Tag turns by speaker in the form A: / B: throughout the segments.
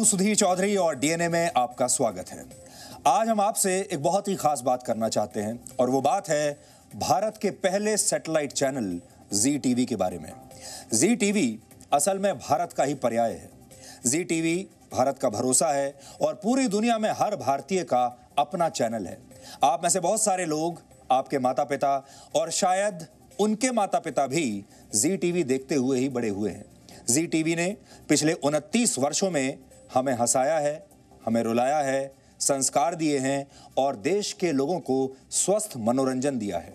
A: हूं सुधीर चौधरी और डीएनए में आपका स्वागत है। आज हम आपसे एक बहुत ही खास बात करना चाहते हैं और वो बात है भारत के पहले सैटेलाइट चैनल जी टीवी के बारे में। जी टीवी असल में भारत का ही पर्याय है। जी टीवी भारत का भरोसा है और पूरी दुनिया में हर भारतीय का अपना चैनल है। आप में से बहुत सारे लोग, आपके माता पिता और शायद उनके माता पिता भी जी टीवी देखते हुए ही बड़े हुए हैं। जी टीवी ने पिछले 29 वर्षों में हमें हंसाया है, हमें रुलाया है, संस्कार दिए हैं और देश के लोगों को स्वस्थ मनोरंजन दिया है।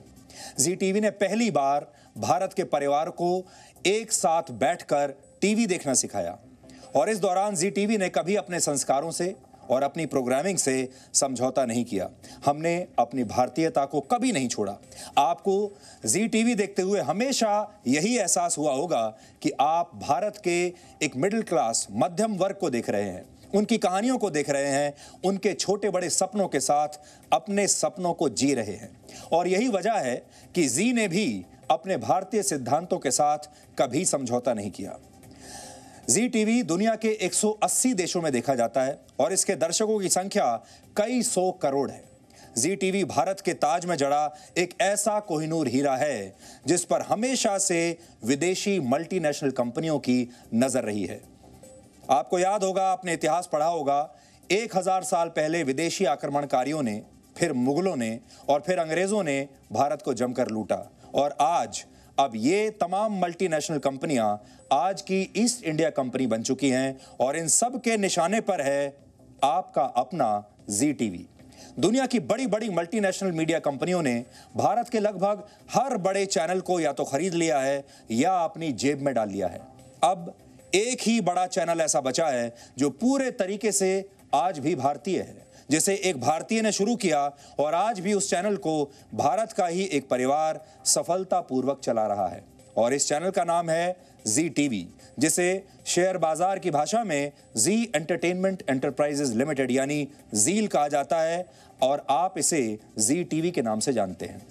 A: जी टीवी ने पहली बार भारत के परिवार को एक साथ बैठकर टीवी देखना सिखाया और इस दौरान जी टीवी ने कभी अपने संस्कारों से और अपनी प्रोग्रामिंग से समझौता नहीं किया। हमने अपनी भारतीयता को कभी नहीं छोड़ा। आपको जी टीवी देखते हुए हमेशा यही एहसास हुआ होगा कि आप भारत के एक मिडिल क्लास मध्यम वर्ग को देख रहे हैं, उनकी कहानियों को देख रहे हैं, उनके छोटे बड़े सपनों के साथ अपने सपनों को जी रहे हैं। और यही वजह है कि जी ने भी अपने भारतीय सिद्धांतों के साथ कभी समझौता नहीं किया। जी टीवी दुनिया के 180 देशों में देखा जाता है और इसके दर्शकों की संख्या कई 100 करोड़ है। जी टीवी भारत के ताज में जड़ा एक ऐसा कोहिनूर हीरा है जिस पर हमेशा से विदेशी मल्टीनेशनल कंपनियों की नजर रही है। आपको याद होगा, आपने इतिहास पढ़ा होगा, 1000 साल पहले विदेशी आक्रमणकारियों ने, फिर मुगलों ने और फिर अंग्रेजों ने भारत को जमकर लूटा और आज अब ये तमाम मल्टीनेशनल कंपनियां आज की ईस्ट इंडिया कंपनी बन चुकी हैं और इन सब के निशाने पर है आपका अपना जी टीवी। दुनिया की बड़ी बड़ी मल्टीनेशनल मीडिया कंपनियों ने भारत के लगभग हर बड़े चैनल को या तो खरीद लिया है या अपनी जेब में डाल लिया है। अब एक ही बड़ा चैनल ऐसा बचा है जो पूरे तरीके से आज भी भारतीय है, जिसे एक भारतीय ने शुरू किया और आज भी उस चैनल को भारत का ही एक परिवार सफलतापूर्वक चला रहा है। और इस चैनल का नाम है जी टीवी, जिसे शेयर बाजार की भाषा में जी एंटरटेनमेंट एंटरप्राइजेज लिमिटेड यानी जील कहा जाता है और आप इसे जी टीवी के नाम से जानते हैं।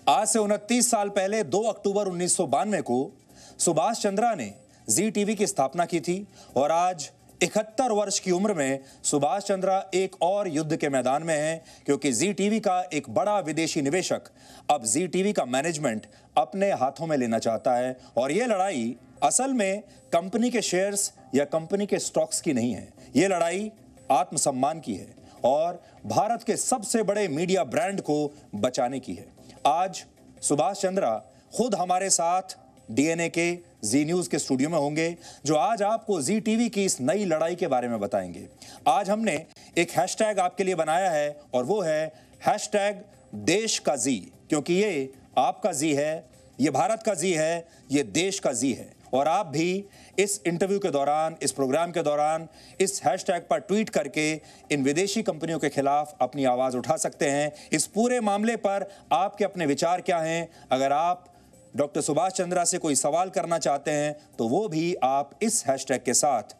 A: आज से 29 साल पहले 2 अक्टूबर 1992 को सुभाष चंद्रा ने जी टीवी की स्थापना की थी और आज 71 वर्ष की उम्र में सुभाष चंद्रा एक और युद्ध के मैदान में हैं, क्योंकि जी टीवी का एक बड़ा विदेशी निवेशक अब जी टीवी का मैनेजमेंट अपने हाथों में लेना चाहता है। और यह लड़ाई असल में कंपनी के शेयर्स या कंपनी के स्टॉक्स की नहीं है, यह लड़ाई आत्मसम्मान की है और भारत के सबसे बड़े मीडिया ब्रांड को बचाने की है। आज सुभाष चंद्रा खुद हमारे साथ डीएनए के जी न्यूज के स्टूडियो में होंगे, जो आज आपको जी टीवी की इस नई लड़ाई के बारे में बताएंगे। आज हमने एक हैशटैग आपके लिए बनाया है और वो है हैशटैग देश का जी, क्योंकि ये आपका जी है, ये भारत का जी है, ये देश का जी है। और आप भी इस इंटरव्यू के दौरान, इस प्रोग्राम के दौरान इस हैशटैग पर ट्वीट करके इन विदेशी कंपनियों के खिलाफ अपनी आवाज उठा सकते हैं। इस पूरे मामले पर आपके अपने विचार क्या हैं? अगर आप डॉक्टर सुभाष चंद्रा से कोई सवाल करना चाहते हैं तो वो भी आप इस हैशटैग के साथ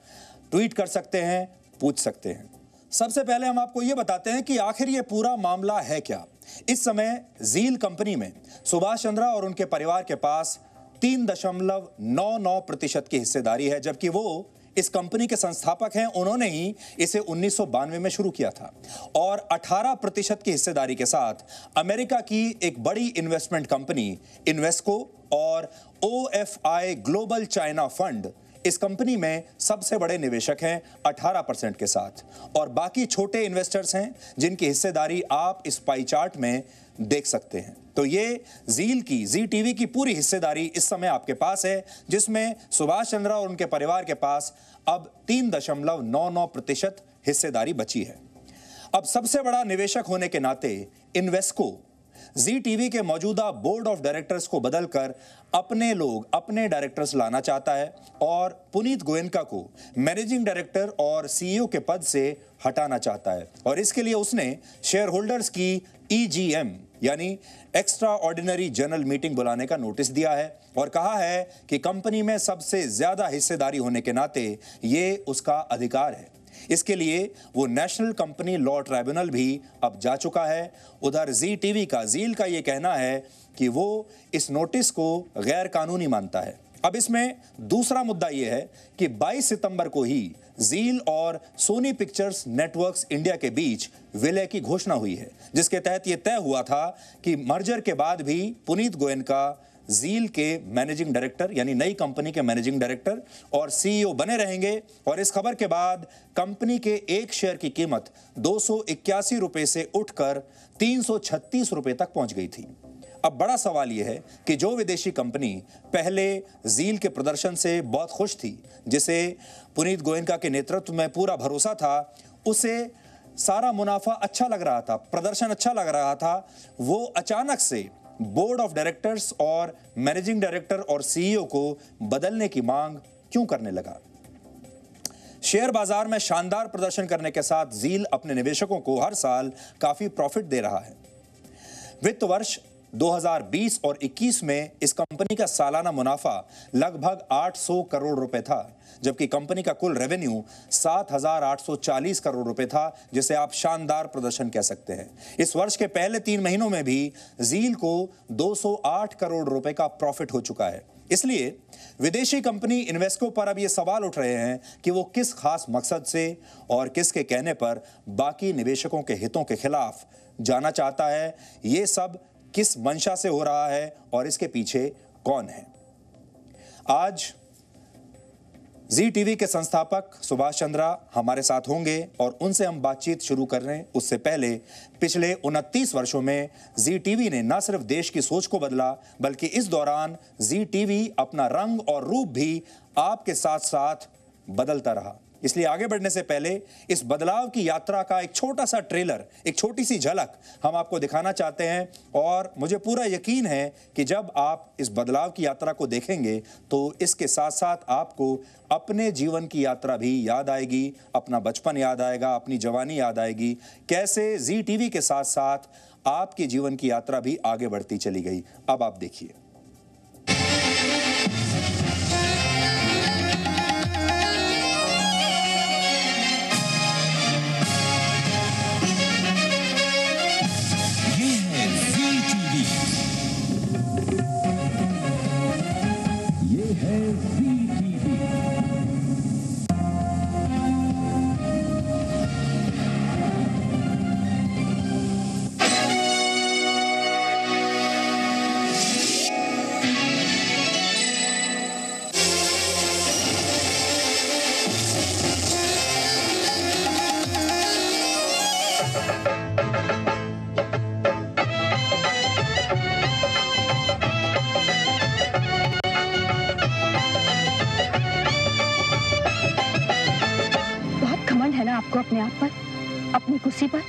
A: ट्वीट कर सकते हैं, पूछ सकते हैं। सबसे पहले हम आपको ये बताते हैं कि आखिर ये पूरा मामला है क्या। इस समय जील कंपनी में सुभाष चंद्रा और उनके परिवार के पास 3.99% की हिस्सेदारी है, जबकि वो इस कंपनी के संस्थापक हैं। उन्होंने ही इसे 1992 में शुरू किया था और 18% की हिस्सेदारी के साथ अमेरिका की एक बड़ी इन्वेस्टमेंट कंपनी इन्वेस्को और OFI ग्लोबल चाइना फंड इस कंपनी में सबसे बड़े निवेशक हैं 18% के साथ, और बाकी छोटे इन्वेस्टर्स हैं जिनकी हिस्सेदारी आप इस पाई चार्ट में देख सकते हैं। तो ये जील की, जी टीवी की पूरी हिस्सेदारी इस समय आपके पास है, जिसमें सुभाष चंद्रा और उनके परिवार के पास अब 3.99% हिस्सेदारी बची है। अब सबसे बड़ा निवेशक होने के नाते इन्वेस्को जी टीवी के मौजूदा बोर्ड ऑफ डायरेक्टर्स को बदलकर अपने लोग, अपने डायरेक्टर्स लाना चाहता है और पुनीत गोयनका को मैनेजिंग डायरेक्टर और सीईओ के पद से हटाना चाहता है। और इसके लिए उसने शेयर होल्डर्स की EGM यानी एक्स्ट्रा ऑर्डिनरी जनरल मीटिंग बुलाने का नोटिस दिया है और कहा है कि कंपनी में सबसे ज्यादा हिस्सेदारी होने के नाते ये उसका अधिकार है। इसके लिए वो नेशनल कंपनी लॉ ट्राइब्यूनल भी अब जा चुका है। उधर जी टीवी का, जील का ये कहना है कि वो इस नोटिस को गैर कानूनी मानता है। अब इसमें दूसरा मुद्दा यह है कि 22 सितंबर को ही जील और सोनी पिक्चर्स नेटवर्क्स इंडिया के बीच विलय की घोषणा हुई है, जिसके तहत यह तय हुआ था कि मर्जर के बाद भी पुनीत गोयनका जील के मैनेजिंग डायरेक्टर यानी नई कंपनी के मैनेजिंग डायरेक्टर और सीईओ बने रहेंगे। और इस खबर के बाद कंपनी के एक शेयर की कीमत 281 रुपए से उठकर 336 रुपए तक पहुंच गई थी। अब बड़ा सवाल यह है कि जो विदेशी कंपनी पहले जील के प्रदर्शन से बहुत खुश थी, जिसे पुनीत गोयनका के नेतृत्व में पूरा भरोसा था, उसे सारा मुनाफा अच्छा लग रहा था, प्रदर्शन अच्छा लग रहा था, वो अचानक से बोर्ड ऑफ डायरेक्टर्स और मैनेजिंग डायरेक्टर और सीईओ को बदलने की मांग क्यों करने लगा? शेयर बाजार में शानदार प्रदर्शन करने के साथ जील अपने निवेशकों को हर साल काफी प्रॉफिट दे रहा है। वित्त वर्ष 2020 और 21 में इस कंपनी का सालाना मुनाफा लगभग 800 करोड़ रुपए था, जबकि कंपनी का कुल रेवेन्यू 7,840 करोड़ रुपए था, जिसे आप शानदार प्रदर्शन कह सकते हैं। इस वर्ष के पहले 3 महीनों में भी जील को 208 करोड़ रुपए का प्रॉफिट हो चुका है। इसलिए विदेशी कंपनी इन्वेस्टकों पर अब ये सवाल उठ रहे हैं कि वो किस खास मकसद से और किसके कहने पर बाकी निवेशकों के हितों के खिलाफ जाना चाहता है। ये सब किस मंशा से हो रहा है और इसके पीछे कौन है? आज जी टीवी के संस्थापक सुभाष चंद्रा हमारे साथ होंगे और उनसे हम बातचीत शुरू कर रहे हैं। उससे पहले पिछले 29 वर्षों में जी टीवी ने न सिर्फ देश की सोच को बदला, बल्कि इस दौरान जी टीवी अपना रंग और रूप भी आपके साथ साथ बदलता रहा। इसलिए आगे बढ़ने से पहले इस बदलाव की यात्रा का एक छोटा सा ट्रेलर, एक छोटी सी झलक हम आपको दिखाना चाहते हैं। और मुझे पूरा यकीन है कि जब आप इस बदलाव की यात्रा को देखेंगे तो इसके साथ साथ आपको अपने जीवन की यात्रा भी याद आएगी, अपना बचपन याद आएगा, अपनी जवानी याद आएगी, कैसे जी टीवी के साथ साथ आपके जीवन की यात्रा भी आगे बढ़ती चली गई। अब आप देखिए।
B: आपको अपने आप पर, अपनी कुर्सी पर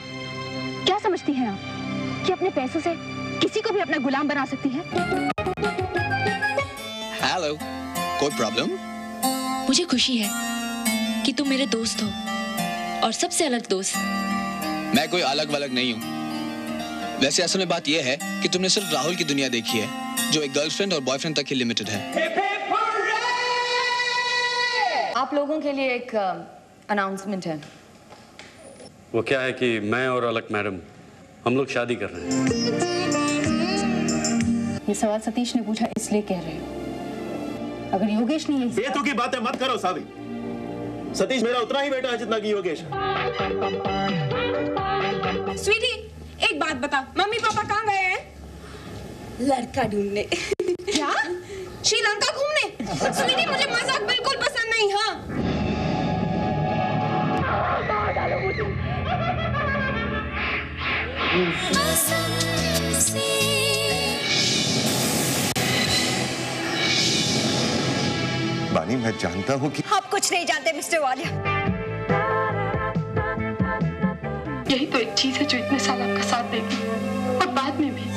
B: क्या समझती हैं आप कि अपने पैसों से किसी को भी अपना गुलाम बना सकती हैं?
C: हेलो, कोई प्रॉब्लम?
D: मुझे खुशी है कि तुम मेरे दोस्त हो और सबसे अलग दोस्त।
C: मैं कोई अलग वलग नहीं हूँ। वैसे असल में बात यह है कि तुमने सिर्फ राहुल की दुनिया देखी है, जो एक गर्लफ्रेंड और बॉयफ्रेंड तक ही लिमिटेड है।
B: आप लोगों के लिए एक अनाउंसमेंट है।
E: वो क्या है कि मैं और अलक मैडम हम लोग शादी कर रहे हैं।
B: ये सवाल सतीश ने पूछा इसलिए कह रहे हो। अगर योगेश ने यही
F: बेतु की बातें मत करो सावी। सतीश मेरा उतना ही बेटा है जितना कि योगेश।
G: स्वीटी, एक बात बता, मम्मी पापा कहाँ गए हैं?
H: लड़का ढूंढने।
G: क्या? श्रीलंका घूमने? स्वीटी, मुझे मजाक बिल्कुल पसंद नहीं। हाँ,
I: बानी, मैं जानता हूँ कि
H: आप कुछ नहीं जानते मिस्टर वालिया।
G: यही तो एक चीज है जो इतने साल आपका साथ देगी और बाद में भी।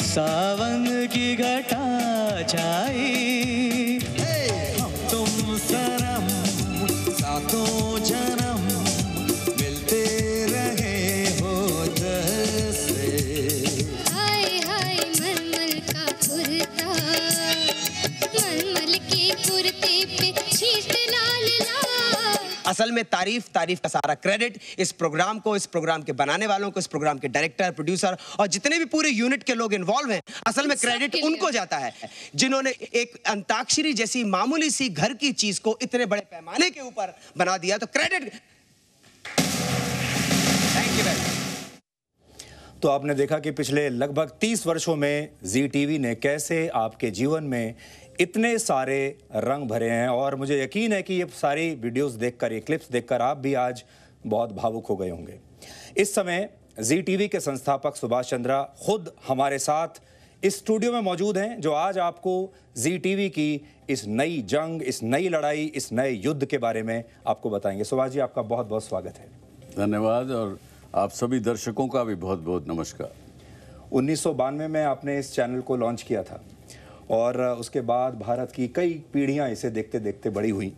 J: सावन की घटा छाई, हम तुम सनम सातों जन्म मिलते रहे हो।
K: असल में तारीफ का सारा क्रेडिट इस प्रोग्राम को, इस प्रोग्राम के बनाने वालों को, इस प्रोग्राम के डायरेक्टर, प्रोड्यूसर और जितने भी पूरे यूनिट के लोग इन्वॉल्व हैं, असल में क्रेडिट उनको जाता है जिन्होंने एक अंताक्षरी जैसी मामूली सी घर की चीज को इतने बड़े पैमाने के ऊपर बना दिया। तो credit, thank you very much.
A: तो आपने देखा कि पिछले लगभग 30 वर्षों में जी टीवी ने कैसे आपके जीवन में इतने सारे रंग भरे हैं, और मुझे यकीन है कि ये सारी वीडियोस देखकर, ये क्लिप्स देखकर आप भी आज बहुत भावुक हो गए होंगे। इस समय जी टीवी के संस्थापक सुभाष चंद्रा खुद हमारे साथ इस स्टूडियो में मौजूद हैं, जो आज आपको जी टीवी की इस नई जंग, इस नई लड़ाई, इस नए युद्ध के बारे में आपको बताएंगे। सुभाष जी, आपका बहुत बहुत स्वागत है।
L: धन्यवाद, और आप सभी दर्शकों का भी बहुत बहुत नमस्कार।
A: 1992 में आपने इस चैनल को लॉन्च किया था, और उसके बाद भारत की कई पीढ़ियां इसे देखते देखते बड़ी हुई।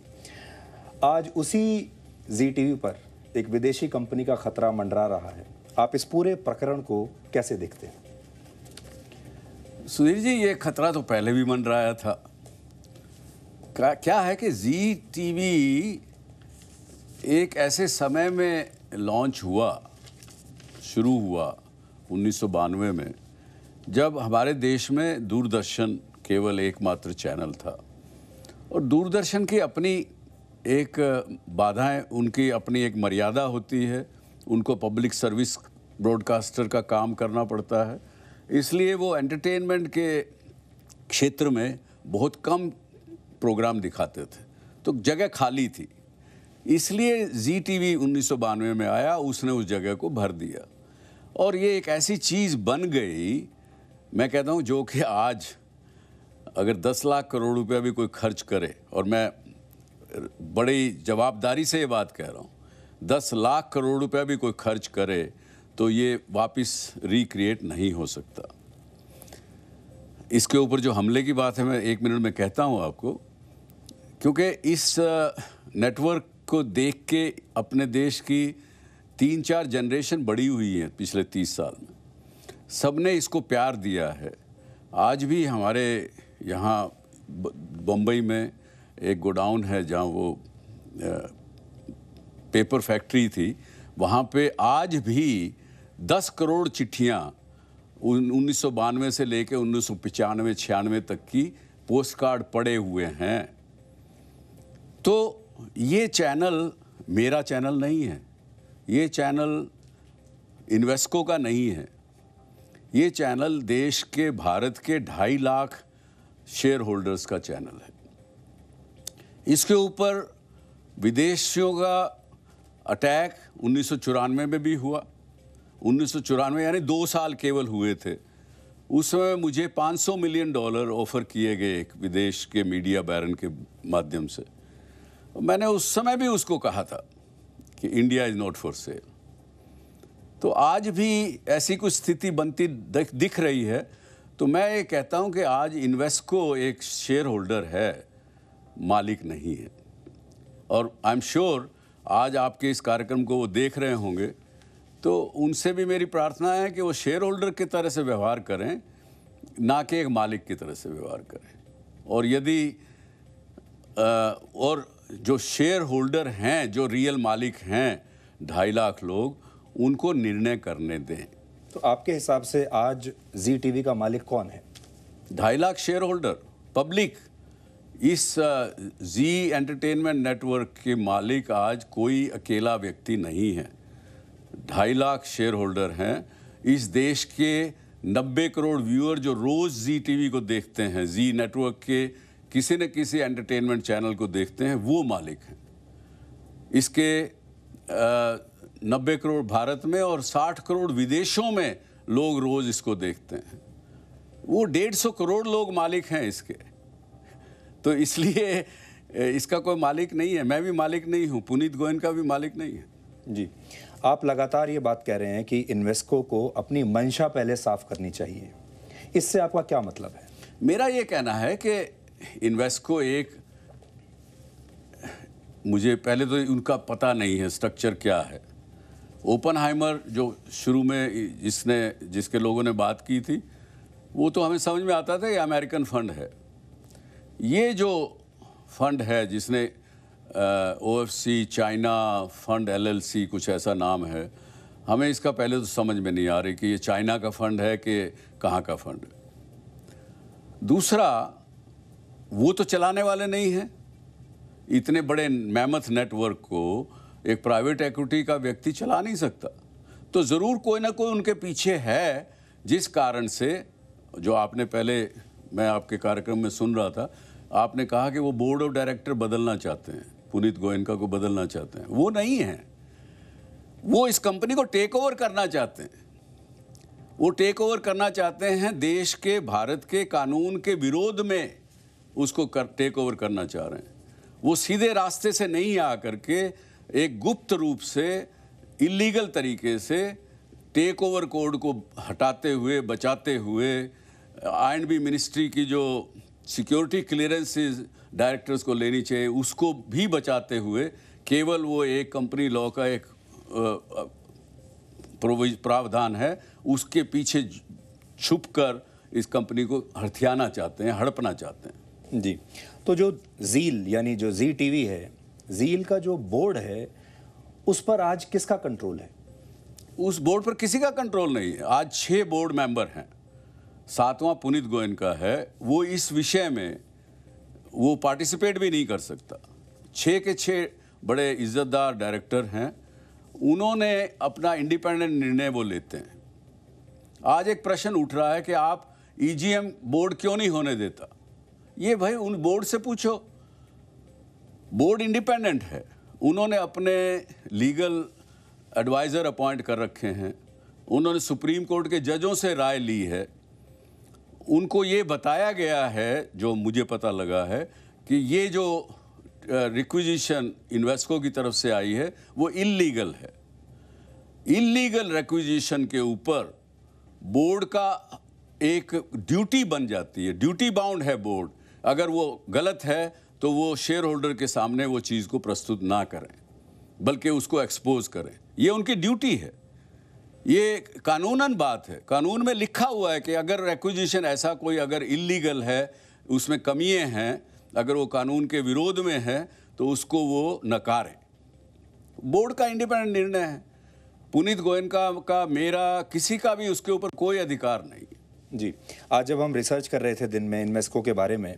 A: आज उसी जी टीवी पर एक विदेशी कंपनी का खतरा मंडरा रहा है। आप इस पूरे प्रकरण को कैसे देखते हैं?
L: सुधीर जी, ये खतरा तो पहले भी मंडराया था। क्या है कि जी टीवी एक ऐसे समय में लॉन्च हुआ, शुरू हुआ 1992 में, जब हमारे देश में दूरदर्शन केवल एकमात्र चैनल था, और दूरदर्शन की अपनी एक बाधाएं, उनकी अपनी एक मर्यादा होती है। उनको पब्लिक सर्विस ब्रॉडकास्टर का काम करना पड़ता है, इसलिए वो एंटरटेनमेंट के क्षेत्र में बहुत कम प्रोग्राम दिखाते थे, तो जगह खाली थी। इसलिए जी टीवी 1992 में आया, उसने उस जगह को भर दिया, और ये एक ऐसी चीज़ बन गई, मैं कहता हूँ, जो कि आज अगर 10 लाख करोड़ रुपया भी कोई खर्च करे, और मैं बड़ी जवाबदारी से ये बात कह रहा हूँ, 10 लाख करोड़ रुपया भी कोई खर्च करे तो ये वापस रिक्रिएट नहीं हो सकता। इसके ऊपर जो हमले की बात है, मैं 1 मिनट में कहता हूँ आपको, क्योंकि इस नेटवर्क को देख के अपने देश की 3-4 जनरेशन बड़ी हुई है पिछले 30 साल में। सबने इसको प्यार दिया है। आज भी हमारे यहाँ बम्बई में एक गोडाउन है जहाँ वो पेपर फैक्ट्री थी, वहाँ पे आज भी 10 करोड़ चिट्ठियाँ 1992 से लेकर 1995-96 तक की पोस्ट कार्ड पड़े हुए हैं। तो ये चैनल मेरा चैनल नहीं है, ये चैनल इन्वेस्को का नहीं है, ये चैनल देश के, भारत के 2.5 लाख शेयर होल्डर्स का चैनल है। इसके ऊपर विदेशियों का अटैक 1994 में भी हुआ। 1994 यानी 2 साल केवल हुए थे। उस समय मुझे $500 मिलियन ऑफर किए गए एक विदेश के मीडिया बैरन के माध्यम से। मैंने उस समय भी उसको कहा था कि India is not for sale. तो आज भी ऐसी कुछ स्थिति बनती दिख रही है। तो मैं ये कहता हूँ कि आज इन्वेस्को एक शेयर होल्डर है, मालिक नहीं है। और आई एम श्योर आज आपके इस कार्यक्रम को वो देख रहे होंगे, तो उनसे भी मेरी प्रार्थना है कि वो शेयर होल्डर की तरह से व्यवहार करें, ना कि एक मालिक की तरह से व्यवहार करें। और यदि और जो शेयर होल्डर हैं, जो रियल मालिक हैं 2.5 लाख लोग, उनको निर्णय करने दें।
A: तो आपके हिसाब से आज जी टीवी का मालिक कौन है?
L: 2.5 लाख शेयर होल्डर, पब्लिक। इस जी एंटरटेनमेंट नेटवर्क के मालिक आज कोई अकेला व्यक्ति नहीं है। 2.5 लाख शेयर होल्डर हैं। इस देश के 90 करोड़ व्यूअर जो रोज़ जी टीवी को देखते हैं, जी नेटवर्क के किसी न किसी एंटरटेनमेंट चैनल को देखते हैं, वो मालिक हैं। इसके 90 करोड़ भारत में और 60 करोड़ विदेशों में लोग रोज़ इसको देखते हैं। वो 150 करोड़ लोग मालिक हैं इसके। तो इसलिए इसका कोई मालिक नहीं है। मैं भी मालिक नहीं हूँ, पुनीत गोयन का भी मालिक नहीं है।
A: जी, आप लगातार ये बात कह रहे हैं कि इन्वेस्को को अपनी मंशा पहले साफ करनी चाहिए। इससे आपका क्या मतलब है?
L: मेरा ये कहना है कि इन्वेस्को एक, मुझे पहले तो उनका पता नहीं है स्ट्रक्चर क्या है। ओपनहाइमर जो शुरू में जिसके लोगों ने बात की थी, वो तो हमें समझ में आता था ये अमेरिकन फंड है। ये जो फंड है जिसने OFC चाइना फंड LLC कुछ ऐसा नाम है। हमें इसका पहले तो समझ में नहीं आ रही कि ये चाइना का फंड है कि कहाँ का फंड है। दूसरा, वो तो चलाने वाले नहीं हैं। इतने बड़े मैमथ नेटवर्क को एक प्राइवेट इक्विटी का व्यक्ति चला नहीं सकता। तो ज़रूर कोई ना कोई उनके पीछे है, जिस कारण से, जो आपने पहले, मैं आपके कार्यक्रम में सुन रहा था, आपने कहा कि वो बोर्ड ऑफ डायरेक्टर बदलना चाहते हैं, पुनीत गोयनका को बदलना चाहते हैं। वो नहीं है, वो इस कंपनी को टेक ओवर करना चाहते हैं। वो टेक ओवर करना चाहते हैं, देश के, भारत के कानून के विरोध में उसको टेक ओवर करना चाह रहे हैं। वो सीधे रास्ते से नहीं आ करके एक गुप्त रूप से, इलीगल तरीके से टेक ओवर कोड को हटाते हुए, बचाते हुए, I&B मिनिस्ट्री की जो सिक्योरिटी क्लियरेंसेस डायरेक्टर्स को लेनी चाहिए उसको भी बचाते हुए, केवल वो एक कंपनी लॉ का एक प्रावधान है, उसके पीछे छुपकर इस कंपनी को हथियाना चाहते हैं, हड़पना चाहते हैं।
A: जी, तो जो ज़ील यानी जो जी टीवी है, ज़ील का जो बोर्ड है, उस पर आज किसका कंट्रोल है?
L: उस बोर्ड पर किसी का कंट्रोल नहीं है। आज 6 बोर्ड मेंबर हैं, 7वां पुनीत गोयनका है। वो इस विषय में वो पार्टिसिपेट भी नहीं कर सकता। 6 के 6 बड़े इज्जतदार डायरेक्टर हैं, उन्होंने अपना इंडिपेंडेंट निर्णय वो लेते हैं। आज एक प्रश्न उठ रहा है कि आप EGM बोर्ड क्यों नहीं होने देता। ये भाई उन बोर्ड से पूछो, बोर्ड इंडिपेंडेंट है, उन्होंने अपने लीगल एडवाइज़र अपॉइंट कर रखे हैं, उन्होंने सुप्रीम कोर्ट के जजों से राय ली है, उनको ये बताया गया है, जो मुझे पता लगा है, कि ये जो रिक्विजिशन इन्वेस्को की तरफ से आई है वो इल्लीगल है। इल्लीगल रिक्विजिशन के ऊपर बोर्ड का एक ड्यूटी बन जाती है, ड्यूटी बाउंड है बोर्ड। अगर वो गलत है तो वो शेयर होल्डर के सामने वो चीज़ को प्रस्तुत ना करें, बल्कि उसको एक्सपोज करें। ये उनकी ड्यूटी है, ये कानूनन बात है। कानून में लिखा हुआ है कि अगर एक्विजिशन ऐसा कोई अगर इल्लीगल है, उसमें कमियां हैं, अगर वो कानून के विरोध में है, तो उसको वो नकारें। बोर्ड का इंडिपेंडेंट निर्णय है। पुनीत गोयनका का, मेरा, किसी का भी उसके ऊपर कोई अधिकार नहीं।
A: जी, आज जब हम रिसर्च कर रहे थे दिन में इन्वेस्को के बारे में,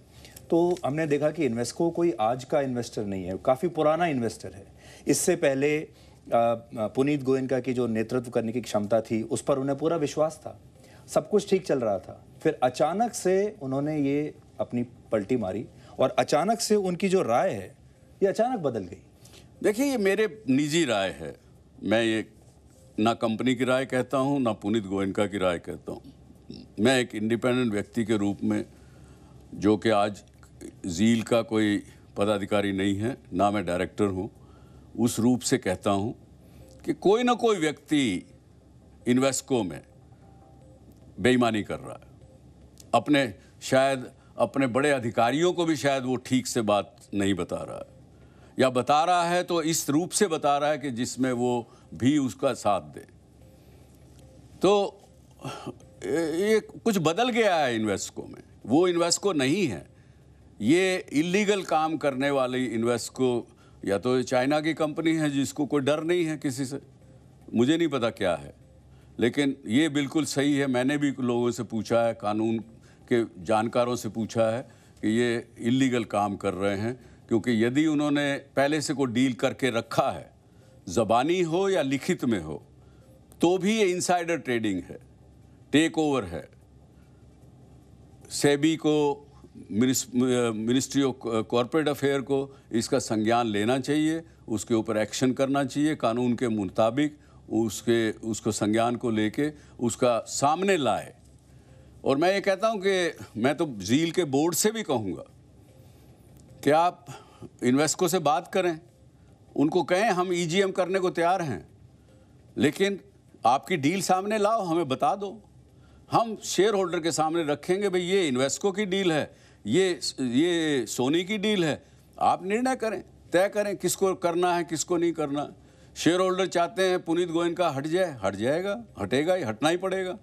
A: तो हमने देखा कि इन्वेस्को कोई आज का इन्वेस्टर नहीं है, काफ़ी पुराना इन्वेस्टर है। इससे पहले पुनीत गोयनका की जो नेतृत्व करने की क्षमता थी, उस पर उन्हें पूरा विश्वास था, सब कुछ ठीक चल रहा था। फिर अचानक से उन्होंने ये अपनी पलटी मारी और अचानक से उनकी जो राय है ये अचानक बदल गई।
L: देखिए, ये मेरे निजी राय है, मैं ये ना कंपनी की राय कहता हूँ, ना पुनीत गोयनका की राय कहता हूँ। मैं एक इंडिपेंडेंट व्यक्ति के रूप में, जो कि आज ज़ील का कोई पदाधिकारी नहीं है, ना मैं डायरेक्टर हूँ, उस रूप से कहता हूँ कि कोई ना कोई व्यक्ति इन्वेस्को में बेईमानी कर रहा है। अपने, शायद अपने बड़े अधिकारियों को भी शायद वो ठीक से बात नहीं बता रहा है, या बता रहा है तो इस रूप से बता रहा है कि जिसमें वो भी उसका साथ दे। तो ये कुछ बदल गया है इन्वेस्को में, वो इन्वेस्को नहीं है। ये इलीगल काम करने वाली इन्वेस्को या तो चाइना की कंपनी है जिसको कोई डर नहीं है किसी से, मुझे नहीं पता क्या है, लेकिन ये बिल्कुल सही है। मैंने भी लोगों से पूछा है, कानून के जानकारों से पूछा है कि ये इलीगल काम कर रहे हैं, क्योंकि यदि उन्होंने पहले से कोई डील करके रखा है, ज़बानी हो या लिखित में हो, तो भी ये इनसाइडर ट्रेडिंग है, टेक ओवर है। सेबी को, मिनिस्ट्री ऑफ कॉर्पोरेट अफेयर को इसका संज्ञान लेना चाहिए, उसके ऊपर एक्शन करना चाहिए, कानून के मुताबिक उसको संज्ञान को लेके उसका सामने लाए। और मैं ये कहता हूँ कि मैं तो ज़ील के बोर्ड से भी कहूँगा कि आप इन्वेस्को से बात करें, उनको कहें हम EGM करने को तैयार हैं, लेकिन आपकी डील सामने लाओ, हमें बता दो, हम शेयर होल्डर के सामने रखेंगे, भाई ये इन्वेस्को की डील है, ये सोनी की डील है, आप निर्णय करें, तय करें किसको करना है, किसको नहीं करना। शेयर होल्डर चाहते हैं पुनीत गोयनका हट जाए, हट जाएगा, हटेगा ही, हटना ही पड़ेगा,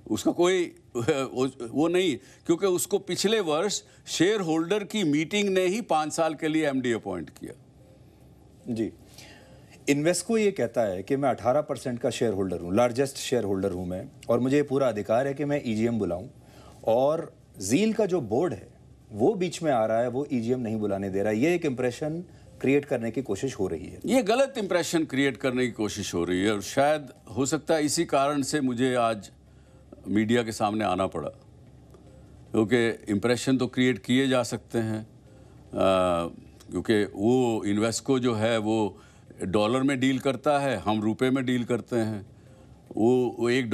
L: उसका कोई वो नहीं, क्योंकि उसको पिछले वर्ष शेयर होल्डर की मीटिंग ने ही 5 साल के लिए MD अपॉइंट किया।
A: जी, इन्वेस्को ये कहता है कि मैं 18% का शेयर होल्डर हूँ, लार्जेस्ट शेयर होल्डर हूँ मैं, और मुझे ये पूरा अधिकार है कि मैं ईजीएम बुलाऊं, और जील का जो बोर्ड है वो बीच में आ रहा है, वो ईजीएम नहीं बुलाने दे रहा है। ये एक इंप्रेशन क्रिएट करने की कोशिश हो रही है।
L: ये गलत इंप्रेशन क्रिएट करने की कोशिश हो रही है, और शायद हो सकता है इसी कारण से मुझे आज मीडिया के सामने आना पड़ा, क्योंकि इंप्रेशन तो क्रिएट किए जा सकते हैं, क्योंकि वो इन्वेस्को जो है वो डॉलर में डील करता है, हम रुपए में डील करते हैं। वो $1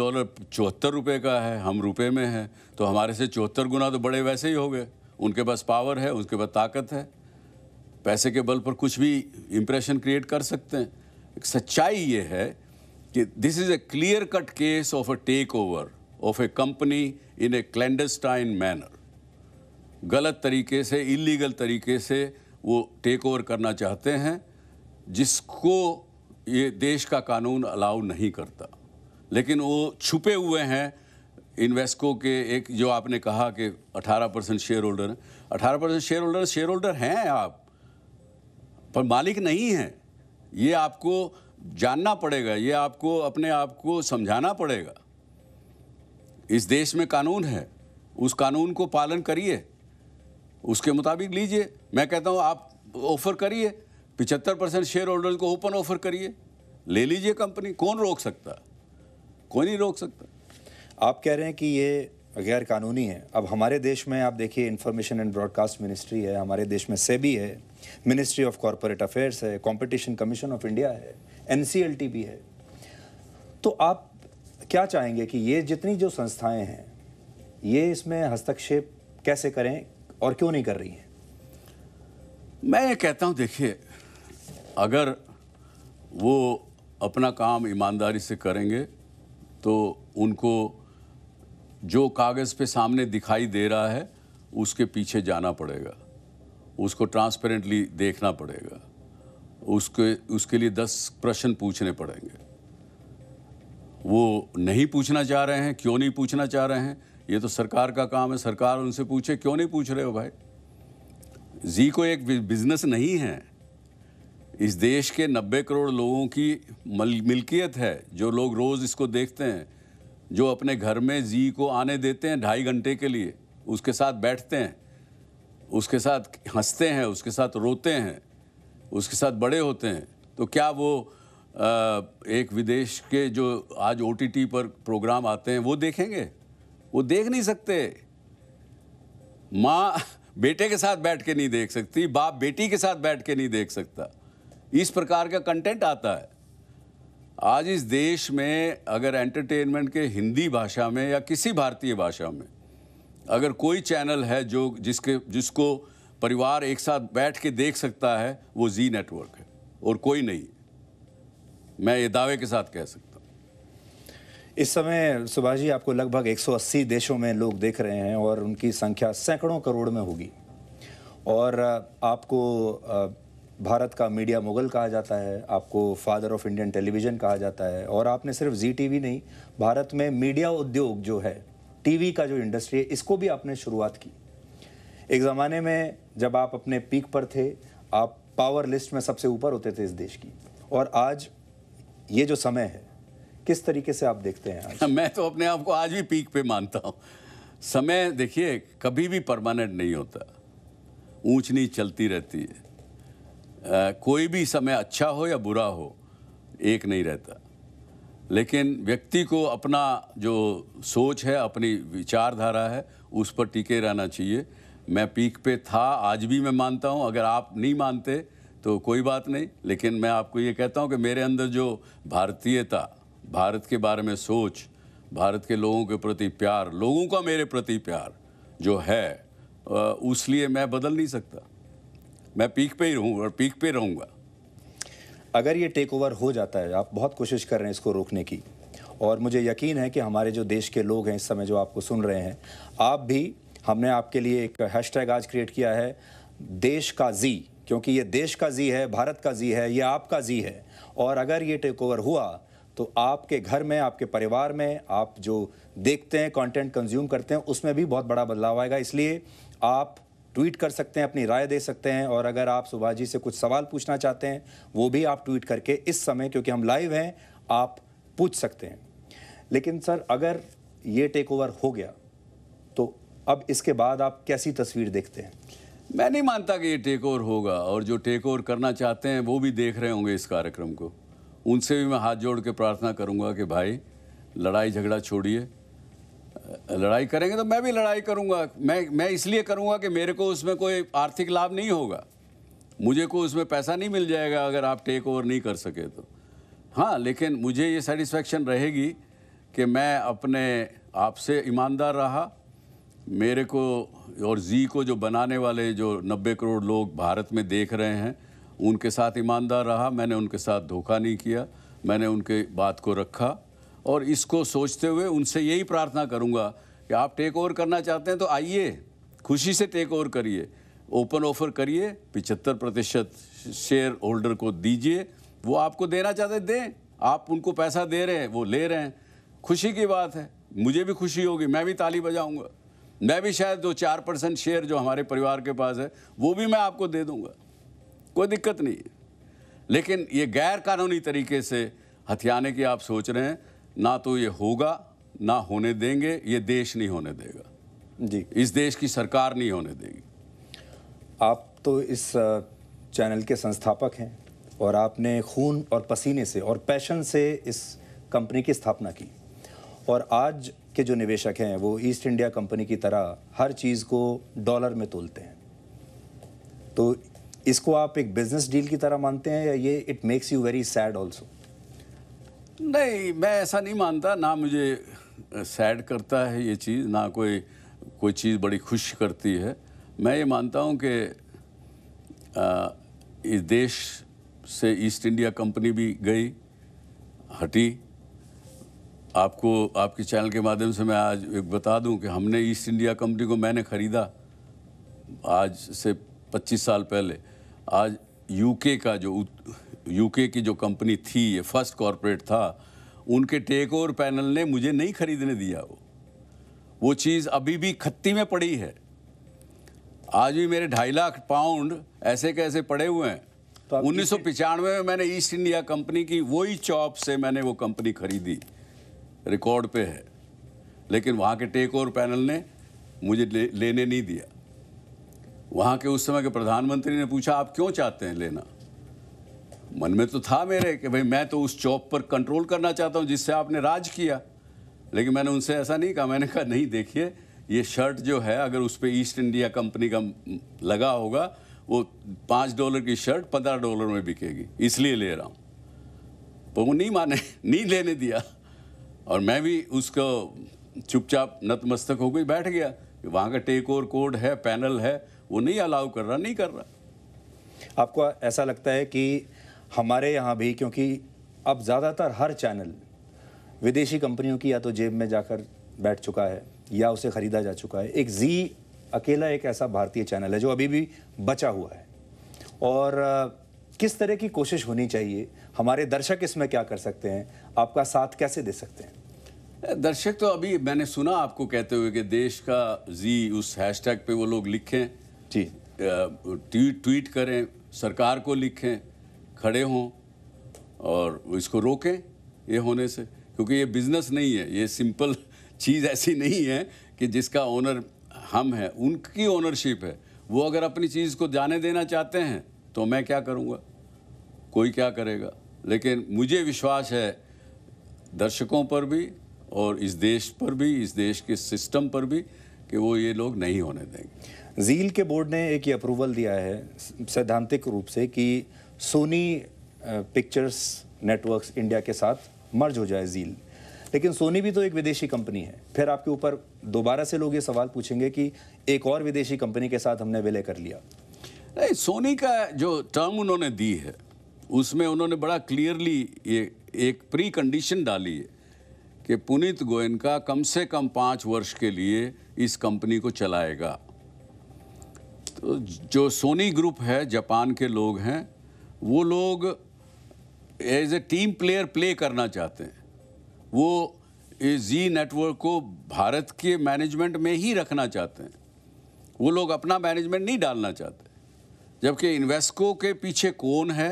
L: 74 रुपये का है, हम रुपए में हैं, तो हमारे से 74 गुना तो बड़े वैसे ही हो गए। उनके पास पावर है, उनके पास ताकत है, पैसे के बल पर कुछ भी इंप्रेशन क्रिएट कर सकते हैं। एक सच्चाई ये है कि this is a clear cut case of a take over of a company in a clandestine manner. गलत तरीके से, इलीगल तरीके से वो टेक ओवर करना चाहते हैं, जिसको ये देश का कानून अलाउ नहीं करता। लेकिन वो छुपे हुए हैं इन्वेस्को के, एक जो आपने कहा कि 18% शेयर होल्डर हैं। 18% शेयर होल्डर हैं आप, पर मालिक नहीं हैं। ये आपको जानना पड़ेगा, ये आपको अपने आप को समझाना पड़ेगा। इस देश में कानून है, उस कानून को पालन करिए, उसके मुताबिक लीजिए। मैं कहता हूँ आप ऑफर करिए, 75% शेयर होल्डर्स को ओपन ऑफर करिए, ले लीजिए कंपनी। कौन रोक सकता? कोई नहीं रोक सकता।
A: आप कह रहे हैं कि ये गैर कानूनी है। अब हमारे देश में आप देखिए, इंफॉर्मेशन एंड ब्रॉडकास्ट मिनिस्ट्री है, हमारे देश में सेबी है, मिनिस्ट्री ऑफ कॉरपोरेट अफेयर्स है, कंपटीशन कमीशन ऑफ इंडिया है, एनसीएलटी भी है। तो आप क्या चाहेंगे कि ये जितनी जो संस्थाएं हैं ये इसमें हस्तक्षेप कैसे करें और क्यों नहीं कर रही हैं?
L: मैं ये कहता हूँ, देखिए, अगर वो अपना काम ईमानदारी से करेंगे तो उनको जो कागज़ पे सामने दिखाई दे रहा है उसके पीछे जाना पड़ेगा, उसको ट्रांसपेरेंटली देखना पड़ेगा, उसके लिए 10 प्रश्न पूछने पड़ेंगे। वो नहीं पूछना चाह रहे हैं, क्यों नहीं पूछना चाह रहे हैं, ये तो सरकार का काम है। सरकार उनसे पूछे, क्यों नहीं पूछ रहे हो भाई? जी को एक बिजनेस नहीं है, इस देश के 90 करोड़ लोगों की मिल्कियत है, जो लोग रोज़ इसको देखते हैं, जो अपने घर में जी को आने देते हैं 2.5 घंटे के लिए, उसके साथ बैठते हैं, उसके साथ हंसते हैं, उसके साथ रोते हैं, उसके साथ बड़े होते हैं। तो क्या वो एक विदेश के जो आज OTT पर प्रोग्राम आते हैं वो देखेंगे? वो देख नहीं सकते। माँ बेटे के साथ बैठ के नहीं देख सकती, बाप बेटी के साथ बैठ के नहीं देख सकता। इस प्रकार का कंटेंट आता है। आज इस देश में अगर एंटरटेनमेंट के हिंदी भाषा में या किसी भारतीय भाषा में अगर कोई चैनल है जिसको परिवार एक साथ बैठ के देख सकता है, वो जी नेटवर्क है, और कोई नहीं। मैं ये दावे के साथ कह सकता हूँ।
A: इस समय सुभाष जी, आपको लगभग 180 देशों में लोग देख रहे हैं और उनकी संख्या सैकड़ों करोड़ में होगी, और आपको भारत का मीडिया मुगल कहा जाता है, आपको फादर ऑफ इंडियन टेलीविज़न कहा जाता है, और आपने सिर्फ जी टीवी नहीं, भारत में मीडिया उद्योग जो है, टीवी का जो इंडस्ट्री है, इसको भी आपने शुरुआत की। एक ज़माने में जब आप अपने पीक पर थे, आप पावर लिस्ट में सबसे ऊपर होते थे इस देश की, और आज ये जो समय है, किस तरीके से आप देखते हैं आज?
L: मैं तो अपने आप को आज भी पीक पे मानता हूँ। समय देखिए कभी भी परमानेंट नहीं होता, ऊंच नीच चलती रहती है। कोई भी समय अच्छा हो या बुरा हो, एक नहीं रहता। लेकिन व्यक्ति को अपना जो सोच है, अपनी विचारधारा है, उस पर टिके रहना चाहिए। मैं पीक पे था, आज भी मैं मानता हूँ। अगर आप नहीं मानते तो कोई बात नहीं, लेकिन मैं आपको ये कहता हूँ कि मेरे अंदर जो भारतीयता, भारत के बारे में सोच, भारत के लोगों के प्रति प्यार, लोगों का मेरे प्रति प्यार जो है, उसलिए मैं बदल नहीं सकता। मैं पीक पे ही रहूँ और पीक पे रहूँगा।
A: अगर ये टेक ओवर हो जाता है, आप बहुत कोशिश कर रहे हैं इसको रोकने की, और मुझे यकीन है कि हमारे जो देश के लोग हैं इस समय जो आपको सुन रहे हैं, आप भी, हमने आपके लिए एक हैशटैग आज क्रिएट किया है, देश का जी, क्योंकि ये देश का जी है, भारत का जी है, ये आपका जी है। और अगर ये टेक ओवर हुआ तो आपके घर में, आपके परिवार में, आप जो देखते हैं, कंटेंट कंज्यूम करते हैं, उसमें भी बहुत बड़ा बदलाव आएगा। इसलिए आप ट्वीट कर सकते हैं, अपनी राय दे सकते हैं, और अगर आप सुभाष जी से कुछ सवाल पूछना चाहते हैं वो भी आप ट्वीट करके इस समय, क्योंकि हम लाइव हैं, आप पूछ सकते हैं। लेकिन सर, अगर ये टेक ओवर हो गया तो अब इसके बाद आप कैसी तस्वीर देखते हैं?
L: मैं नहीं मानता कि ये टेक ओवर होगा, और जो टेक ओवर करना चाहते हैं वो भी देख रहे होंगे इस कार्यक्रम को। उनसे भी मैं हाथ जोड़ के प्रार्थना करूंगा कि भाई लड़ाई झगड़ा छोड़िए, लड़ाई करेंगे तो मैं भी लड़ाई करूंगा। मैं इसलिए करूंगा कि मेरे को उसमें कोई आर्थिक लाभ नहीं होगा, मुझे को उसमें पैसा नहीं मिल जाएगा अगर आप टेक ओवर नहीं कर सके तो। हाँ, लेकिन मुझे ये सेटिस्फेक्शन रहेगी कि मैं अपने आप से ईमानदार रहा, मेरे को और जी को जो बनाने वाले जो 90 करोड़ लोग भारत में देख रहे हैं उनके साथ ईमानदार रहा। मैंने उनके साथ धोखा नहीं किया, मैंने उनके बात को रखा, और इसको सोचते हुए उनसे यही प्रार्थना करूंगा कि आप टेक ओवर करना चाहते हैं तो आइए, खुशी से टेक ओवर करिए, ओपन ऑफर करिए, 75% शेयर होल्डर को दीजिए, वो आपको देना चाहते दें, आप उनको पैसा दे रहे हैं, वो ले रहे हैं, खुशी की बात है, मुझे भी खुशी होगी, मैं भी ताली बजाऊंगा, मैं भी शायद 2-4% शेयर जो हमारे परिवार के पास है वो भी मैं आपको दे दूंगा, कोई दिक्कत नहीं है। लेकिन ये गैर कानूनी तरीके से हथियाने की आप सोच रहे हैं, ना तो ये होगा ना होने देंगे, ये देश नहीं होने देगा
A: जी,
L: इस देश की सरकार नहीं होने देगी।
A: आप तो इस चैनल के संस्थापक हैं और आपने खून और पसीने से और पैशन से इस कंपनी की स्थापना की, और आज के जो निवेशक हैं वो ईस्ट इंडिया कंपनी की तरह हर चीज़ को डॉलर में तोलते हैं। तो इसको आप एक बिजनेस डील की तरह मानते हैं, या ये it makes you very sad also?
L: नहीं, मैं ऐसा नहीं मानता, ना मुझे सैड करता है ये चीज़, ना कोई चीज़ बड़ी खुश करती है। मैं ये मानता हूँ कि इस देश से ईस्ट इंडिया कंपनी भी गई, हटी। आपको आपके चैनल के माध्यम से मैं आज एक बता दूं कि हमने ईस्ट इंडिया कंपनी को मैंने ख़रीदा आज से 25 साल पहले। आज यूके की जो कंपनी थी, ये फर्स्ट कॉरपोरेट था, उनके टेक ओवर पैनल ने मुझे नहीं खरीदने दिया। वो चीज़ अभी भी खत्ती में पड़ी है। आज भी मेरे 2.5 लाख पाउंड ऐसे कैसे पड़े हुए हैं। तो 1995 में मैंने ईस्ट इंडिया कंपनी की वही चॉप से मैंने वो कंपनी खरीदी, रिकॉर्ड पे है, लेकिन वहाँ के टेक ओवर पैनल ने मुझे लेने नहीं दिया। वहाँ के उस समय के प्रधानमंत्री ने पूछा आप क्यों चाहते हैं लेना। मन में तो था मेरे कि भाई मैं तो उस चॉप पर कंट्रोल करना चाहता हूँ जिससे आपने राज किया, लेकिन मैंने उनसे ऐसा नहीं कहा। मैंने कहा नहीं, देखिए ये शर्ट जो है अगर उस पर ईस्ट इंडिया कंपनी का लगा होगा, वो $5 की शर्ट $15 में बिकेगी, इसलिए ले रहा हूँ। तो वो नहीं माने, नहीं लेने दिया, और मैं भी उसको चुपचाप नतमस्तक हो गई, बैठ गया। वहाँ का टेक ओवर कोड है, पैनल है, वो नहीं अलाउ कर रहा, नहीं कर रहा।
A: आपको ऐसा लगता है कि हमारे यहाँ भी, क्योंकि अब ज़्यादातर हर चैनल विदेशी कंपनियों की या तो जेब में जाकर बैठ चुका है या उसे ख़रीदा जा चुका है, एक जी अकेला एक ऐसा भारतीय चैनल है जो अभी भी बचा हुआ है, और किस तरह की कोशिश होनी चाहिए? हमारे दर्शक इसमें क्या कर सकते हैं? आपका साथ कैसे दे सकते हैं?
L: दर्शक तो अभी मैंने सुना आपको कहते हुए कि देश का जी उस हैशटैग पे वो लोग लिखें
A: जी,
L: ट्वीट करें, सरकार को लिखें, खड़े हों और इसको रोकें ये होने से, क्योंकि ये बिजनेस नहीं है, ये सिंपल चीज़ ऐसी नहीं है कि जिसका ओनर हम हैं, उनकी ओनरशिप है। वो अगर अपनी चीज़ को जाने देना चाहते हैं तो मैं क्या करूँगा, कोई क्या करेगा। लेकिन मुझे विश्वास है दर्शकों पर भी और इस देश पर भी, इस देश के सिस्टम पर भी, कि वो ये लोग नहीं होने देंगे।
A: जील के बोर्ड ने एक ये अप्रूवल दिया है सैद्धांतिक रूप से कि सोनी पिक्चर्स नेटवर्क्स इंडिया के साथ मर्ज हो जाए जील, लेकिन सोनी भी तो एक विदेशी कंपनी है। फिर आपके ऊपर दोबारा से लोग ये सवाल पूछेंगे कि एक और विदेशी कंपनी के साथ हमने विलय कर लिया।
L: नहीं, सोनी का जो टर्म उन्होंने दी है उसमें उन्होंने बड़ा क्लियरली ये एक प्री कंडीशन डाली है कि पुनीत गोयनका कम से कम 5 वर्ष के लिए इस कंपनी को चलाएगा। तो जो सोनी ग्रुप है, जापान के लोग हैं, वो लोग as a team player play करना चाहते हैं। वो जी नेटवर्क को भारत के मैनेजमेंट में ही रखना चाहते हैं, वो लोग अपना मैनेजमेंट नहीं डालना चाहते, जबकि इन्वेस्को के पीछे कौन है,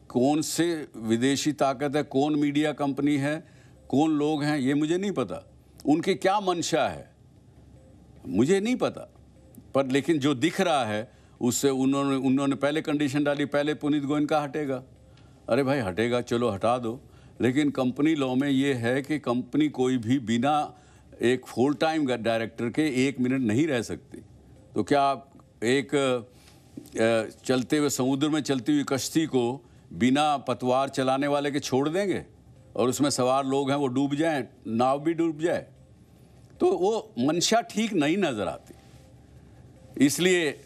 L: कौन से विदेशी ताकत है, कौन मीडिया कंपनी है, कौन लोग हैं, ये मुझे नहीं पता। उनकी क्या मंशा है मुझे नहीं पता, पर लेकिन जो दिख रहा है उससे उन्होंने पहले कंडीशन डाली, पहले पुनीत गोयनका हटेगा। अरे भाई हटेगा, चलो हटा दो, लेकिन कंपनी लॉ में ये है कि कंपनी कोई भी बिना एक फुल टाइम डायरेक्टर के 1 मिनट नहीं रह सकती। तो क्या आप एक चलते हुए समुद्र में चलती हुई कश्ती को बिना पतवार चलाने वाले के छोड़ देंगे और उसमें सवार लोग हैं वो डूब जाएं, नाव भी डूब जाए? तो वो मंशा ठीक नहीं नजर आती, इसलिए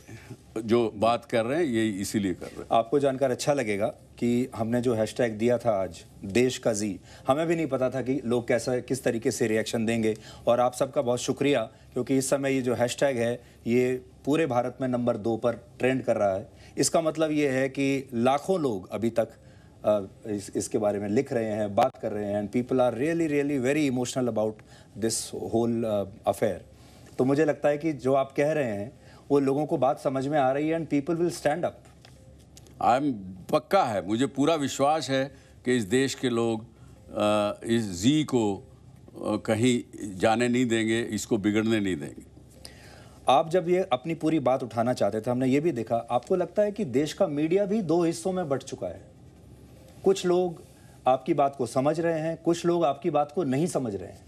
L: जो बात कर रहे हैं ये इसीलिए कर रहे हैं।
A: आपको जानकर अच्छा लगेगा कि हमने जो हैशटैग दिया था आज, देश का जी, हमें भी नहीं पता था कि लोग कैसा किस तरीके से रिएक्शन देंगे, और आप सबका बहुत शुक्रिया, क्योंकि इस समय ये जो हैशटैग है ये पूरे भारत में नंबर 2 पर ट्रेंड कर रहा है। इसका मतलब ये है कि लाखों लोग अभी तक इसके बारे में लिख रहे हैं, बात कर रहे हैं, and people are really very emotional about this whole affair. तो मुझे लगता है कि जो आप कह रहे हैं वो लोगों को बात समझ में आ रही है, and people will stand up.
L: पक्का है, मुझे पूरा विश्वास है कि इस देश के लोग इस जी को कहीं जाने नहीं देंगे, इसको बिगड़ने नहीं देंगे।
A: आप जब ये अपनी पूरी बात उठाना चाहते थे, हमने ये भी देखा, आपको लगता है कि देश का मीडिया भी 2 हिस्सों में बंट चुका है। कुछ लोग आपकी बात को समझ रहे हैं, कुछ लोग आपकी बात को नहीं समझ रहे हैं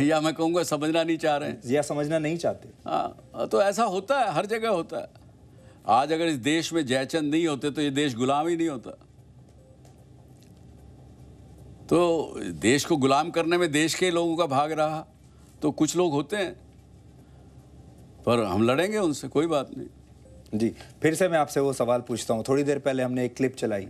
L: या मैं कहूँगा समझना नहीं चाह रहे हैं,
A: या समझना नहीं चाहते।
L: हाँ, तो ऐसा होता है, हर जगह होता है। आज अगर इस देश में जयचंद नहीं होते तो ये देश गुलाम ही नहीं होता। तो देश को गुलाम करने में देश के लोगों का भाग रहा, तो कुछ लोग होते हैं, पर हम लड़ेंगे उनसे, कोई बात नहीं।
A: जी, फिर से मैं आपसे वो सवाल पूछता हूँ। थोड़ी देर पहले हमने एक क्लिप चलाई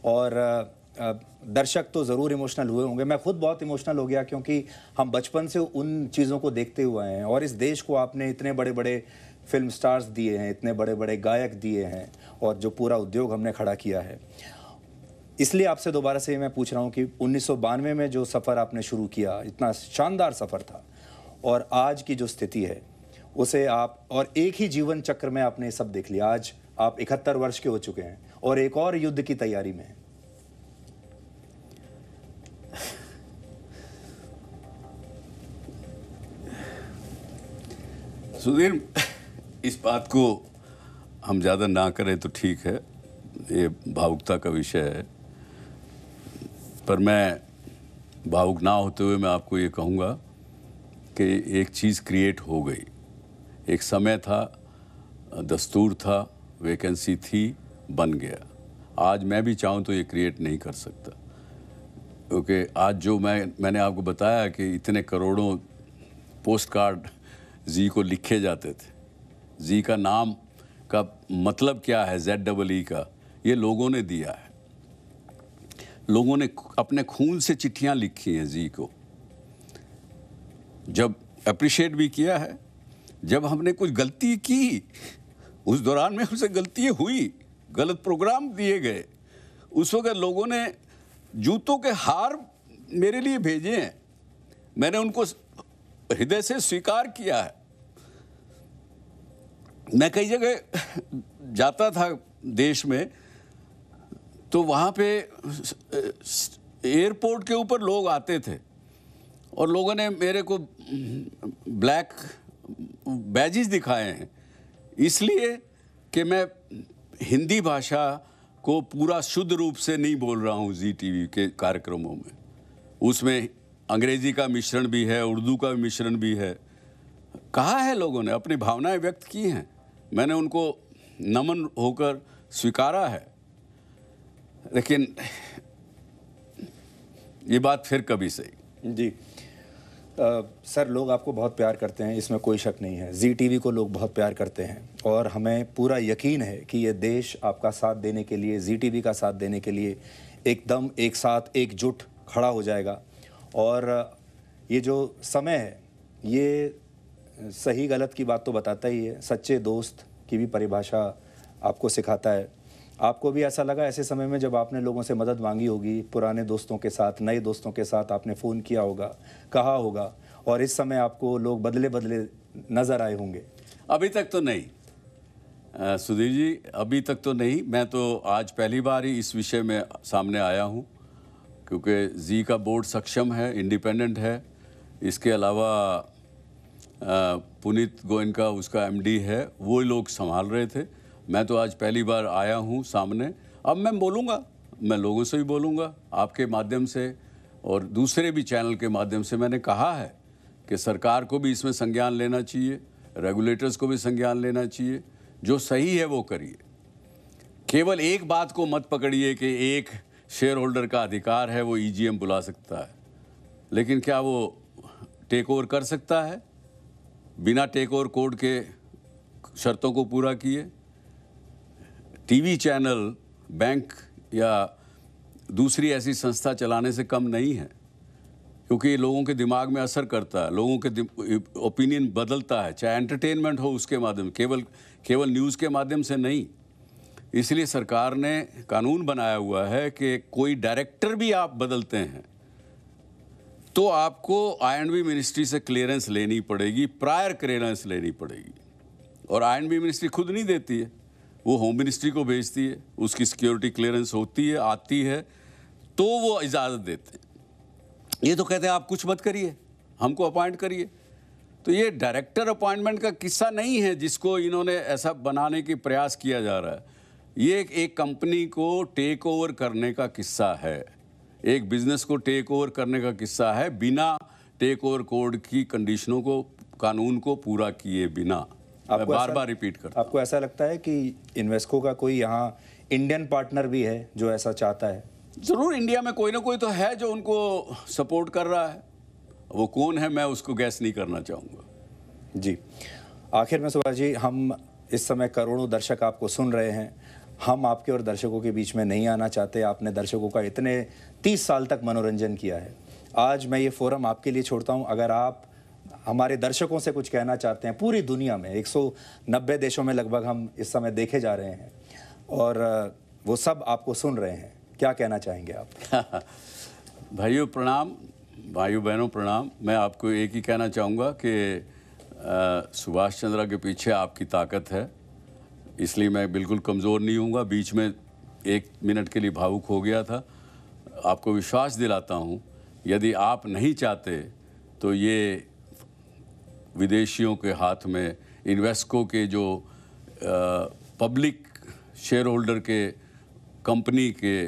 A: और दर्शक तो ज़रूर इमोशनल हुए होंगे, मैं खुद बहुत इमोशनल हो गया, क्योंकि हम बचपन से उन चीज़ों को देखते हुए हैं, और इस देश को आपने इतने बड़े बड़े फिल्म स्टार्स दिए हैं, इतने बड़े बड़े गायक दिए हैं, और जो पूरा उद्योग हमने खड़ा किया है। इसलिए आपसे दोबारा से मैं पूछ रहा हूँ कि 1992 में जो सफ़र आपने शुरू किया, इतना शानदार सफ़र था, और आज की जो स्थिति है उसे आप, और एक ही जीवन चक्र में आपने सब देख लिया। आज आप 71 वर्ष के हो चुके हैं और एक और युद्ध की तैयारी में हैं।
L: सुधीर, इस बात को हम ज़्यादा ना करें तो ठीक है, ये भावुकता का विषय है, पर मैं भावुक ना होते हुए मैं आपको ये कहूँगा कि एक चीज़ क्रिएट हो गई। एक समय था, दस्तूर था, वैकेंसी थी, बन गया। आज मैं भी चाहूँ तो ये क्रिएट नहीं कर सकता, क्योंकि आज जो मैंने आपको बताया कि इतने करोड़ों पोस्ट कार्ड जी को लिखे जाते थे, जी का नाम का मतलब क्या है, ZEE का, ये लोगों ने दिया है। लोगों ने अपने खून से चिट्ठियां लिखी हैं जी को, जब अप्रिशिएट भी किया है। जब हमने कुछ गलती की, उस दौरान में हमसे गलतियां हुई, गलत प्रोग्राम दिए गए, उस वक्त लोगों ने जूतों के हार मेरे लिए भेजे हैं, मैंने उनको हृदय से स्वीकार किया है। मैं कई जगह जाता था देश में, तो वहाँ पे एयरपोर्ट के ऊपर लोग आते थे और लोगों ने मेरे को ब्लैक बैजेस दिखाए हैं, इसलिए कि मैं हिंदी भाषा को पूरा शुद्ध रूप से नहीं बोल रहा हूँ जी टीवी के कार्यक्रमों में। उसमें अंग्रेजी का मिश्रण भी है, उर्दू का मिश्रण भी है। कहा है लोगों ने, अपनी भावनाएं व्यक्त की हैं, मैंने उनको नमन होकर स्वीकारा है। लेकिन ये बात फिर कभी सही।
A: जी सर, लोग आपको बहुत प्यार करते हैं, इसमें कोई शक नहीं है। जी टीवी को लोग बहुत प्यार करते हैं और हमें पूरा यकीन है कि ये देश आपका साथ देने के लिए, जी टीवी का साथ देने के लिए एकदम एक साथ एकजुट खड़ा हो जाएगा। और ये जो समय है ये सही गलत की बात तो बताता ही है, सच्चे दोस्त की भी परिभाषा आपको सिखाता है। आपको भी ऐसा लगा ऐसे समय में जब आपने लोगों से मदद मांगी होगी, पुराने दोस्तों के साथ, नए दोस्तों के साथ आपने फ़ोन किया होगा, कहा होगा, और इस समय आपको लोग बदले बदले नजर आए होंगे?
L: अभी तक तो नहीं सुधीर जी, अभी तक तो नहीं। मैं तो आज पहली बार ही इस विषय में सामने आया हूँ, क्योंकि जी का बोर्ड सक्षम है, इंडिपेंडेंट है। इसके अलावा पुनीत गोयनका उसका एमडी है, वो लोग संभाल रहे थे। मैं तो आज पहली बार आया हूँ सामने। अब मैं बोलूँगा, मैं लोगों से भी बोलूँगा आपके माध्यम से और दूसरे भी चैनल के माध्यम से। मैंने कहा है कि सरकार को भी इसमें संज्ञान लेना चाहिए, रेगुलेटर्स को भी संज्ञान लेना चाहिए। जो सही है वो करिए। केवल एक बात को मत पकड़िए कि एक शेयर होल्डर का अधिकार है, वो ईजीएम बुला सकता है, लेकिन क्या वो टेक ओवर कर सकता है बिना टेक ओवर कोड के शर्तों को पूरा किए? टीवी चैनल, बैंक या दूसरी ऐसी संस्था चलाने से कम नहीं है, क्योंकि ये लोगों के दिमाग में असर करता है, लोगों के ओपिनियन बदलता है, चाहे एंटरटेनमेंट हो उसके माध्यम, केवल न्यूज़ के माध्यम से नहीं। इसलिए सरकार ने कानून बनाया हुआ है कि कोई डायरेक्टर भी आप बदलते हैं तो आपको आई&बी मिनिस्ट्री से क्लियरेंस लेनी पड़ेगी, प्रायर क्लियरेंस लेनी पड़ेगी। और आई&बी मिनिस्ट्री खुद नहीं देती है, वो होम मिनिस्ट्री को भेजती है, उसकी सिक्योरिटी क्लियरेंस होती है, आती है, तो वो इजाज़त देते हैं। ये तो कहते हैं आप कुछ मत करिए, हमको अपॉइंट करिए। तो ये डायरेक्टर अपॉइंटमेंट का किस्सा नहीं है जिसको इन्होंने ऐसा बनाने की प्रयास किया जा रहा है। ये एक कंपनी को टेक ओवर करने का किस्सा है, एक बिजनेस को टेक ओवर करने का किस्सा है, बिना टेक ओवर कोड की कंडीशनों को, कानून को पूरा किए बिना। मैं बार बार रिपीट करता हूं।
A: आपको ऐसा लगता है कि इन्वेस्को का कोई यहाँ इंडियन पार्टनर भी है जो ऐसा चाहता है?
L: जरूर इंडिया में कोई ना कोई तो है जो उनको सपोर्ट कर रहा है। वो कौन है मैं उसको गैस नहीं करना चाहूँगा।
A: जी, आखिर में सुभाष जी, हम इस समय करोड़ों दर्शक आपको सुन रहे हैं। हम आपके और दर्शकों के बीच में नहीं आना चाहते। आपने दर्शकों का इतने 30 साल तक मनोरंजन किया है। आज मैं ये फोरम आपके लिए छोड़ता हूँ। अगर आप हमारे दर्शकों से कुछ कहना चाहते हैं, पूरी दुनिया में 190 देशों में लगभग हम इस समय देखे जा रहे हैं और वो सब आपको सुन रहे हैं, क्या कहना चाहेंगे आप?
L: भाइयों प्रणाम, भाइयों बहनों प्रणाम। मैं आपको एक ही कहना चाहूँगा कि सुभाष चंद्रा के पीछे आपकी ताकत है, इसलिए मैं बिल्कुल कमज़ोर नहीं हूँगा। बीच में 1 मिनट के लिए भावुक हो गया था। आपको विश्वास दिलाता हूँ, यदि आप नहीं चाहते तो ये विदेशियों के हाथ में, इन्वेस्को के जो पब्लिक शेयर होल्डर के कंपनी के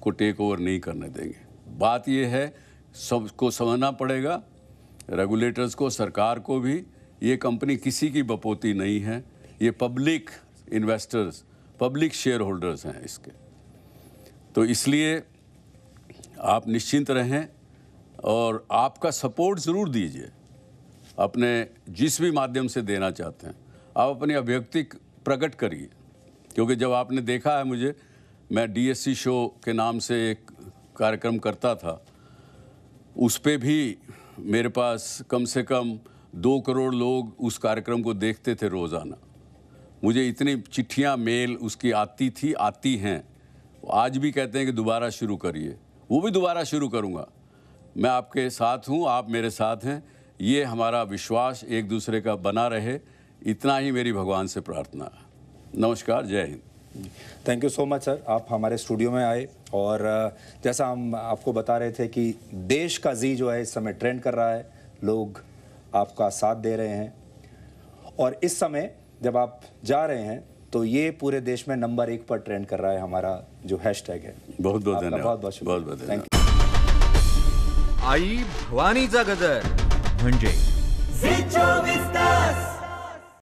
L: को टेक ओवर नहीं करने देंगे। बात ये है, सबको समझना पड़ेगा, रेगुलेटर्स को, सरकार को भी। ये कंपनी किसी की बपोती नहीं है, ये public investors, public share holders हैं इसके। तो इसलिए आप निश्चिंत रहें और आपका सपोर्ट ज़रूर दीजिए, अपने जिस भी माध्यम से देना चाहते हैं। आप अपनी अभिव्यक्ति प्रकट करिए, क्योंकि जब आपने देखा है मुझे, मैं डीएससी शो के नाम से एक कार्यक्रम करता था, उस पे भी मेरे पास कम से कम 2 करोड़ लोग उस कार्यक्रम को देखते थे रोज़ाना। मुझे इतनी चिट्ठियाँ, मेल उसकी आती थी, आती हैं। आज भी कहते हैं कि दोबारा शुरू करिए, वो भी दोबारा शुरू करूँगा। मैं आपके साथ हूँ, आप मेरे साथ हैं। ये हमारा विश्वास एक दूसरे का बना रहे, इतना ही मेरी भगवान से प्रार्थना है। नमस्कार, जय Hind.
A: Thank you so much sir, आप हमारे स्टूडियो में आए और जैसा हम आपको बता रहे थे कि देश का जी जो है इस समय ट्रेंड कर रहा है, लोग आपका साथ दे रहे हैं। और इस समय जब आप जा रहे हैं तो ये पूरे देश में नंबर 1 पर ट्रेंड कर रहा है हमारा जो हैशटैग है।
L: बहुत बहुत धन्यवाद।
A: बहुत बहुत शुक्रिया।
L: बहुत बहुत धन्यवाद।
J: आई भवानीचा गजर म्हणजे झी 24 तास।